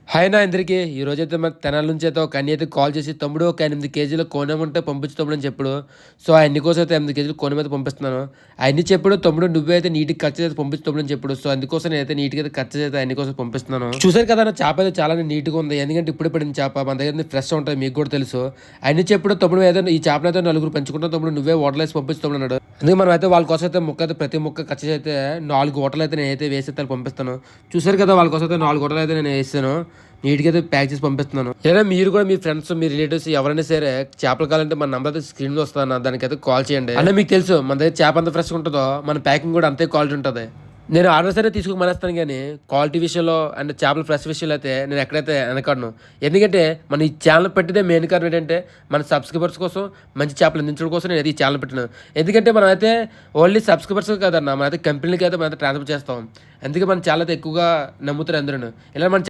Hi అన్న అందరికీ. ఈరోజైతే మన తెనాలి నుంచి అయితే ఒక అన్న అయితే కాల్ చేసి, "తమ్ముడు ఒక 8 కేజీల కోనెం ఉంటే పంపించు తమ్ముడు" అని చెప్పాడు. సో, ఆ అన్ని కోసం అయితే 8 కేజీల కోనెం అయితే పంపిస్తున్నాను. అయన్నీ చెప్పాడు, "తమ్ముడు నువ్వే అయితే నీట్‌గా కట్ చేసి పంపించు తమ్ముడు" అని చెప్పాడు. సో, అందుకోసం నేనైతే నీట్‌గా అయితే కట్ చేసి అయితే అన్ని కోసం పంపిస్తున్నాను. చూసారు కదా అన్న, చేప అయితే చాలానే నీట్‌గా ఉంది. ఎందుకంటే ఇప్పుడే పడిన చేప. మన దగ్గర ఫ్రెష్ ఉంటాయి, మీకు కూడా తెలుసు. అయన్నీ చెప్పాడు, "తమ్ముడు ఏదైనా ఈ చేపనైతే నలుగురు పంచుకుంటాం తమ్ముడు, నువ్వే వాటర్‌లో వేసి పంపించు తమ్ముడు" అన్నాడు. అందుకే మనం అయితే వాళ్ళ కోసం అయితే ముక్క అయితే ప్రతి ముక్క కట్ చేసి అయితే 4 వాటర్‌లో అయితే నేనైతే వేసి అయితే పంపిస్తాను. చూసారు కదా, వాళ్ళ కోసం అయితే 4 వాటర్‌లో అయితే నేను వేసాను. నీట్‌గా అయితే ప్యాక్ చేసి పంపిస్తున్నాను. లేదా మీరు కూడా మీ ఫ్రెండ్స్, మీ రిలేటివ్స్ ఎవరైనా సరే చేపలు కావాలంటే మన నంబర్ అయితే స్క్రీన్ మీద వస్తదన్న, దానికైతే కాల్ చేయండి. అన్న మీకు తెలుసు మన దగ్గర చేప ఎంత ఫ్రెష్‌గా ఉంటుందో మన ప్యాకింగ్ కూడా అంతే క్వాలిటీ ఉంటుంది. నేను ఆర్డర్ సరే తీసుకోమనేస్తాను కానీ క్వాలిటీ విషయంలో అండ్ చేపల ఫ్రెష్ విషయంలో అయితే నేను ఎక్కడైతే వెనకాడను. ఎందుకంటే మన ఈ ఛానల్ పెట్టిదే మెయిన్ కారణం ఏంటంటే మన సబ్స్క్రైబర్స్ కోసం, మంచి చేపలు అందించడం కోసం నేను అయితే ఈ ఛానల్ పెట్టినాను. ఎందుకంటే మనం అయితే ఓన్లీ సబ్స్క్రైబర్స్ కాదన్న, మనమైతే కంపెనీలకి అయితే మనం ట్రాన్స్ఫర్ చేస్తాం. అందుకే మన ఛానల్ అయితే ఎక్కువగా నమ్ముతారు అందరూ. ఇలా మన